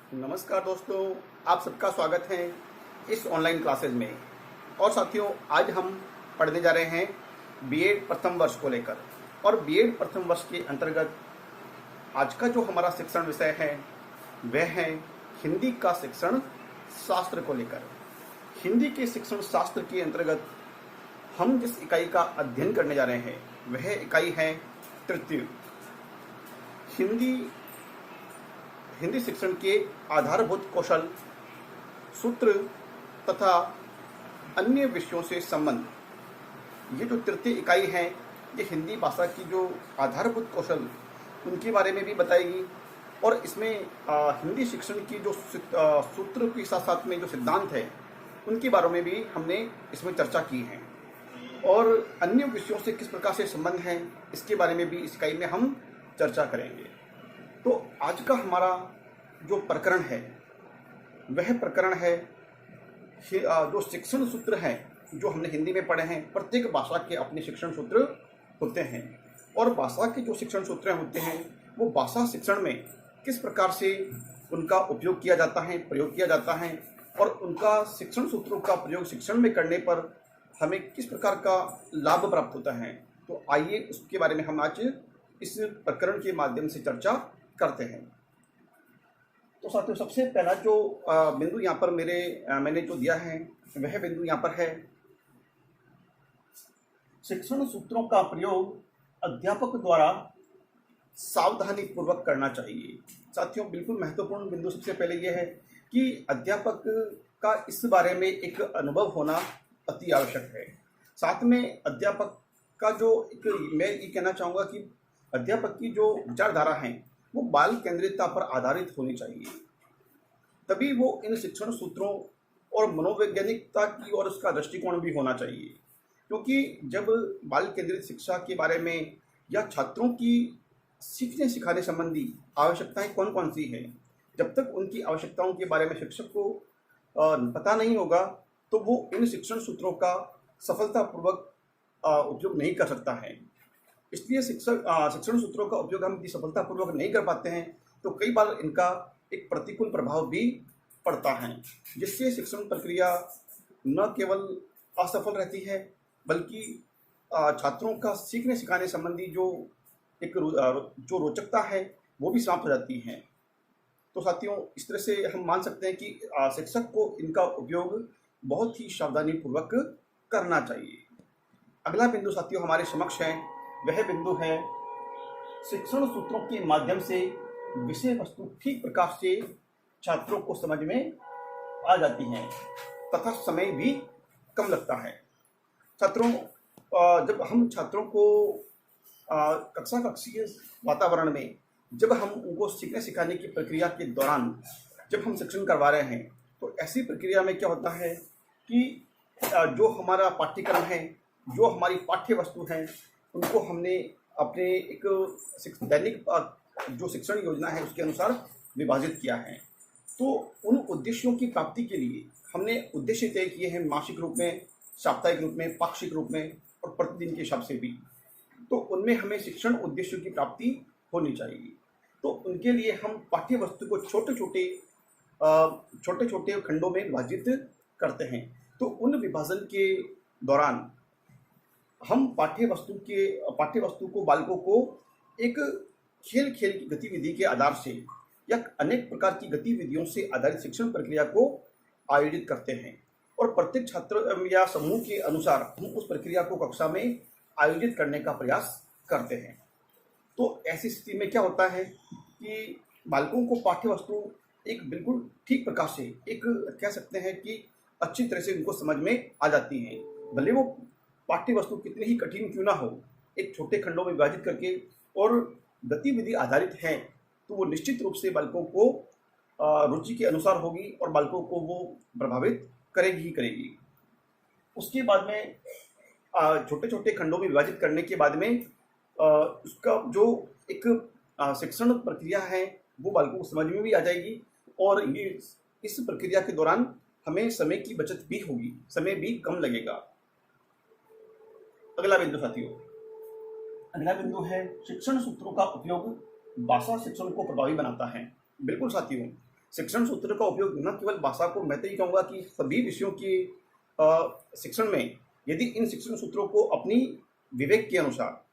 नमस्कार दोस्तों, आप सबका स्वागत है इस ऑनलाइन क्लासेज में। और साथियों, आज हम पढ़ने जा रहे हैं बीएड प्रथम वर्ष को लेकर। और बीएड प्रथम वर्ष के अंतर्गत आज का जो हमारा शिक्षण विषय है वह है हिंदी का शिक्षण शास्त्र को लेकर। हिंदी के शिक्षण शास्त्र के अंतर्गत हम जिस इकाई का अध्ययन करने जा रहे हैं वह इकाई है तृतीय। हिंदी शिक्षण के आधारभूत कौशल, सूत्र तथा अन्य विषयों से संबंध। ये जो तृतीय इकाई है ये हिंदी भाषा की जो आधारभूत कौशल उनके बारे में भी बताएगी। और इसमें हिंदी शिक्षण की जो सूत्र के साथ साथ में जो सिद्धांत है उनके बारे में भी हमने इसमें चर्चा की है। और अन्य विषयों से किस प्रकार से संबंध है इसके बारे में भी इस इकाई में हम चर्चा करेंगे। तो आज का हमारा जो प्रकरण है वह प्रकरण है जो शिक्षण सूत्र हैं जो हमने हिंदी में पढ़े हैं। प्रत्येक भाषा के अपने शिक्षण सूत्र होते हैं और भाषा के जो शिक्षण सूत्र होते हैं वो भाषा शिक्षण में किस प्रकार से उनका उपयोग किया जाता है, प्रयोग किया जाता है और उनका शिक्षण सूत्रों का प्रयोग शिक्षण में करने पर हमें किस प्रकार का लाभ प्राप्त होता है। तो आइए उसके बारे में हम आज इस प्रकरण के माध्यम से चर्चा करते हैं। तो साथियों, सबसे पहला जो बिंदु यहाँ पर मैंने जो दिया है वह बिंदु यहाँ पर है शिक्षण सूत्रों का प्रयोग अध्यापक द्वारा सावधानी पूर्वक करना चाहिए। साथियों, बिल्कुल महत्वपूर्ण बिंदु सबसे पहले यह है कि अध्यापक का इस बारे में एक अनुभव होना अति आवश्यक है। साथ में अध्यापक का जो मैं ये कहना चाहूँगा कि अध्यापक की जो विचारधारा है वो बाल केंद्रितता पर आधारित होनी चाहिए। तभी वो इन शिक्षण सूत्रों और मनोवैज्ञानिकता की और उसका दृष्टिकोण भी होना चाहिए। क्योंकि जब बाल केंद्रित शिक्षा के बारे में या छात्रों की सीखने सिखाने संबंधी आवश्यकताएं कौन कौन सी हैं, जब तक उनकी आवश्यकताओं के बारे में शिक्षक को पता नहीं होगा तो वो इन शिक्षण सूत्रों का सफलतापूर्वक उपयोग नहीं कर सकता है। इसलिए शिक्षण सूत्रों का उपयोग हम यदि सफलतापूर्वक नहीं कर पाते हैं तो कई बार इनका एक प्रतिकूल प्रभाव भी पड़ता है, जिससे शिक्षण प्रक्रिया न केवल असफल रहती है बल्कि छात्रों का सीखने सिखाने संबंधी जो रोचकता है वो भी समाप्त हो जाती है। तो साथियों, इस तरह से हम मान सकते हैं कि शिक्षक को इनका उपयोग बहुत ही सावधानीपूर्वक करना चाहिए। अगला बिंदु साथियों हमारे समक्ष है, वह बिंदु है शिक्षण सूत्रों के माध्यम से विषय वस्तु ठीक प्रकार से छात्रों को समझ में आ जाती है तथा समय भी कम लगता है। छात्रों, जब हम छात्रों को कक्षा कक्षीय वातावरण में जब हम उनको सीखने सिखाने की प्रक्रिया के दौरान जब हम शिक्षण करवा रहे हैं तो ऐसी प्रक्रिया में क्या होता है कि जो हमारा पाठ्यक्रम है, जो हमारी पाठ्य वस्तु है, उनको हमने अपने एक दैनिक जो शिक्षण योजना है उसके अनुसार विभाजित किया है। तो उन उद्देश्यों की प्राप्ति के लिए हमने उद्देश्य तय किए हैं मासिक रूप में, साप्ताहिक रूप में, पाक्षिक रूप में और प्रतिदिन के हिसाब से भी। तो उनमें हमें शिक्षण उद्देश्यों की प्राप्ति होनी चाहिए। तो उनके लिए हम पाठ्य वस्तु को छोटे छोटे खंडों में विभाजित करते हैं। तो उन विभाजन के दौरान हम पाठ्य वस्तु को बालकों को एक खेल की गतिविधि के आधार से या अनेक प्रकार की गतिविधियों से आधारित शिक्षण प्रक्रिया को आयोजित करते हैं और प्रत्येक छात्र या समूह के अनुसार हम उस प्रक्रिया को कक्षा में आयोजित करने का प्रयास करते हैं। तो ऐसी स्थिति में क्या होता है कि बालकों को पाठ्य वस्तु एक बिल्कुल ठीक प्रकार से एक कह सकते हैं कि अच्छी तरह से उनको समझ में आ जाती है। भले वो पाठ्य वस्तु कितनी ही कठिन क्यों ना हो, एक छोटे खंडों में विभाजित करके और गतिविधि आधारित है तो वो निश्चित रूप से बालकों को रुचि के अनुसार होगी और बालकों को वो प्रभावित करेगी। उसके बाद में छोटे छोटे खंडों में विभाजित करने के बाद में उसका जो एक शिक्षण प्रक्रिया है वो बालकों को समझ में भी आ जाएगी और ये इस प्रक्रिया के दौरान हमें समय की बचत भी होगी, समय भी कम लगेगा। अगला बिंदु साथियों, अगला बिंदु है शिक्षण सूत्रों का उपयोग भाषा शिक्षण को प्रभावी बनाता है। बिल्कुल साथियों, शिक्षण सूत्र का उपयोग न केवल भाषा को, मैं तो ये कहूँगा कि सभी विषयों की शिक्षण में यदि इन शिक्षण सूत्रों को अपनी विवेक के अनुसार,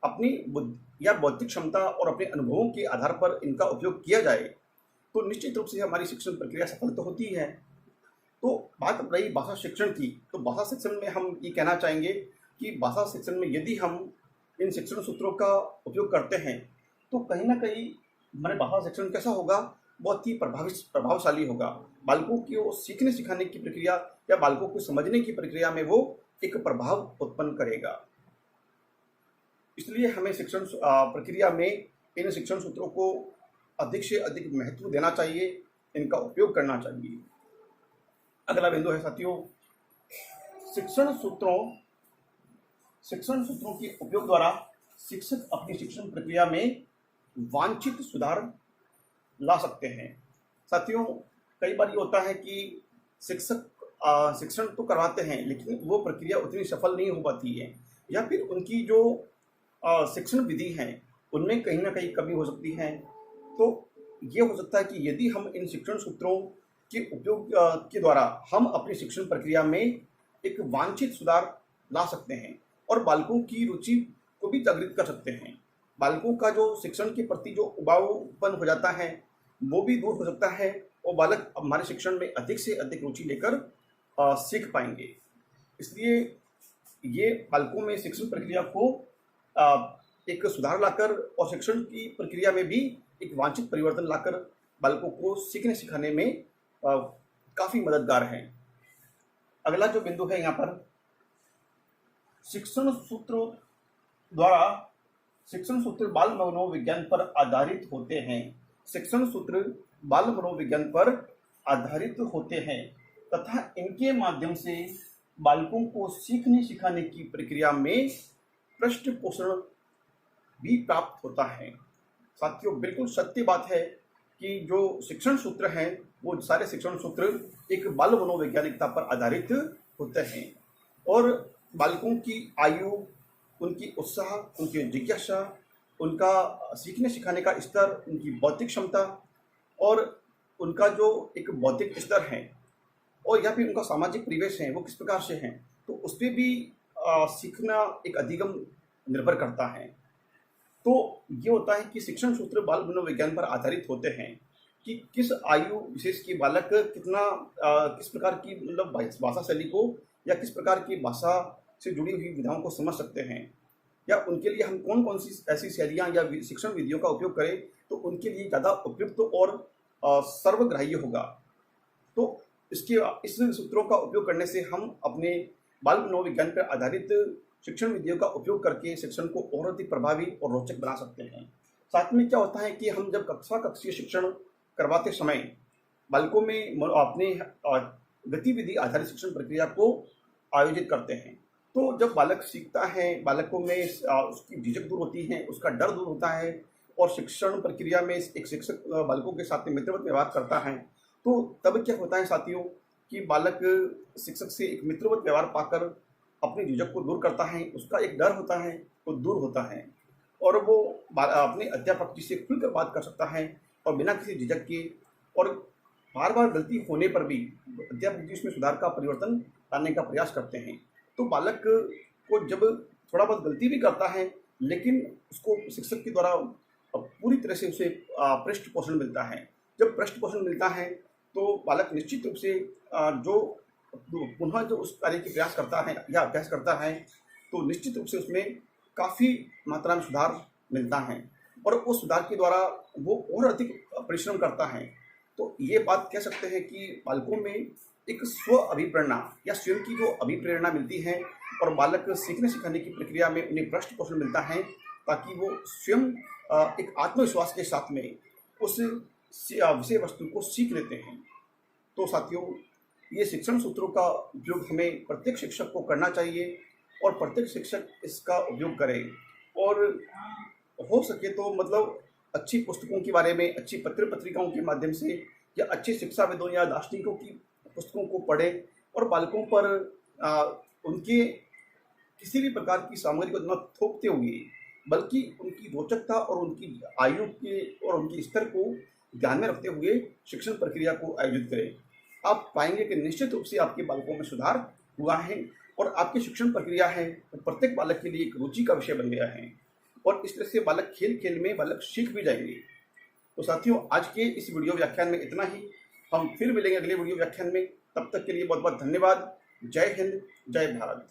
अपनी बुद्धि या बौद्धिक क्षमता और अपने अनुभवों के आधार पर इनका उपयोग किया जाए तो निश्चित रूप से हमारी शिक्षण प्रक्रिया सफल तो होती है। तो बात रही भाषा शिक्षण की, तो भाषा शिक्षण में हम ये कहना चाहेंगे कि भाषा शिक्षण में यदि हम इन शिक्षण सूत्रों का उपयोग करते हैं तो कहीं ना कहीं हमारे भाषा शिक्षण कैसा होगा, बहुत ही प्रभावशाली होगा। बालकों की वो सीखने सिखाने की प्रक्रिया या बालकों को समझने की प्रक्रिया में वो एक प्रभाव उत्पन्न करेगा। इसलिए हमें शिक्षण प्रक्रिया में इन शिक्षण सूत्रों को अधिक से अधिक महत्व देना चाहिए, इनका उपयोग करना चाहिए। अगला बिंदु है साथियों, शिक्षण सूत्रों के उपयोग द्वारा शिक्षक अपनी शिक्षण प्रक्रिया में वांछित सुधार ला सकते हैं। साथियों, कई बार ये होता है कि शिक्षक शिक्षण तो करवाते हैं लेकिन वो प्रक्रिया उतनी सफल नहीं हो पाती है, या फिर उनकी जो शिक्षण विधि है उनमें कहीं ना कहीं कमी हो सकती है। तो ये हो सकता है कि यदि हम इन शिक्षण सूत्रों के उपयोग के द्वारा हम अपनी शिक्षण प्रक्रिया में एक वांछित सुधार ला सकते हैं और बालकों की रुचि को भी जागृत कर सकते हैं। बालकों का जो शिक्षण के प्रति जो उबाऊपन हो जाता है वो भी दूर हो सकता है और बालक हमारे शिक्षण में अधिक से अधिक रुचि लेकर सीख पाएंगे। इसलिए ये बालकों में शिक्षण प्रक्रिया को एक सुधार लाकर और शिक्षण की प्रक्रिया में भी एक वांछित परिवर्तन लाकर बालकों को सीखने सिखाने में काफ़ी मददगार है। अगला जो बिंदु है यहाँ पर, शिक्षण सूत्र बाल मनोविज्ञान पर आधारित होते हैं। शिक्षण सूत्र बाल मनोविज्ञान पर आधारित होते हैं तथा इनके माध्यम से बालकों को सीखने सिखाने की प्रक्रिया में पृष्ठपोषण भी प्राप्त होता है। साथियों, बिल्कुल सत्य बात है कि जो शिक्षण सूत्र हैं वो सारे शिक्षण सूत्र एक बाल मनोवैज्ञानिकता पर आधारित होते हैं और बालकों की आयु, उनकी उत्साह, उनकी जिज्ञासा, उनका सीखने सिखाने का स्तर, उनकी बौद्धिक क्षमता और उनका जो एक बौद्धिक स्तर है और या फिर उनका सामाजिक परिवेश है वो किस प्रकार से है, तो उस पर भी सीखना एक अधिगम निर्भर करता है। तो ये होता है कि शिक्षण सूत्र बाल मनोविज्ञान पर आधारित होते हैं कि किस आयु विशेष की बालक कितना किस प्रकार की मतलब भाषा शैली को या किस प्रकार की भाषा से जुड़ी हुई विधाओं को समझ सकते हैं, या उनके लिए हम कौन कौन सी ऐसी शैलियाँ या शिक्षण विधियों का उपयोग करें तो उनके लिए ज़्यादा उपयुक्त और सर्वग्राह्य होगा। तो इस सूत्रों का उपयोग करने से हम अपने बाल मनोविज्ञान पर आधारित शिक्षण विधियों का उपयोग करके शिक्षण को और अधिक प्रभावी और रोचक बना सकते हैं। साथ में क्या होता है कि हम जब कक्षीय शिक्षण करवाते समय बालकों में अपने गतिविधि आधारित शिक्षण प्रक्रिया को आयोजित करते हैं, तो जब बालक सीखता है, बालकों में उसकी झिझक दूर होती है, उसका डर दूर होता है और शिक्षण प्रक्रिया में एक शिक्षक बालकों के साथ मित्रवत व्यवहार करता है, तो तब क्या होता है साथियों कि बालक शिक्षक से एक मित्रवत व्यवहार पाकर अपनी झिझक को दूर करता है, उसका एक डर होता है वो दूर होता है और वो अपने अध्यापक जी से खुलकर बात कर सकता है और बिना किसी झिझक के, और बार बार गलती होने पर भी अध्यापक जी उसमें सुधार का परिवर्तन लाने का प्रयास करते हैं। तो बालक को जब थोड़ा बहुत गलती भी करता है लेकिन उसको शिक्षक के द्वारा पूरी तरह से उसे पृष्ठपोषण मिलता है। जब पृष्ठपोषण मिलता है तो बालक निश्चित रूप से जो पुनः जो उस कार्य की प्रयास करता है या अभ्यास करता है तो निश्चित रूप से उसमें काफ़ी मात्रा में सुधार मिलता है और उस सुधार के द्वारा वो और अधिक परिश्रम करता है। तो ये बात कह सकते हैं कि बालकों में एक स्व अभिप्रेरणा या स्वयं की जो अभिप्रेरणा मिलती है और बालक सीखने सिखाने की प्रक्रिया में उन्हें पृष्ठपोषण मिलता है ताकि वो स्वयं एक आत्मविश्वास के साथ में उस विषय वस्तु को सीख लेते हैं। तो साथियों, ये शिक्षण सूत्रों का उपयोग हमें प्रत्येक शिक्षक को करना चाहिए और प्रत्येक शिक्षक इसका उपयोग करे और हो सके तो मतलब अच्छी पुस्तकों के बारे में, अच्छी पत्रिकाओं के माध्यम से या अच्छे शिक्षाविदों या दार्शनिकों की पुस्तकों को पढ़े और बालकों पर उनके किसी भी प्रकार की सामग्री को न थोपते हुए बल्कि उनकी रोचकता और उनकी आयु के और उनके स्तर को ध्यान में रखते हुए शिक्षण प्रक्रिया को आयोजित करें। आप पाएंगे कि निश्चित रूप से आपके बालकों में सुधार हुआ है और आपकी शिक्षण प्रक्रिया है वो प्रत्येक बालक के लिए एक रुचि का विषय बन गया है और इस तरह से बालक खेल खेल में बालक सीख भी जाएंगे। तो साथियों, आज के इस वीडियो व्याख्यान में इतना ही। हम फिर मिलेंगे अगले वीडियो व्याख्यान में। तब तक के लिए बहुत बहुत धन्यवाद। जय हिंद, जय भारत।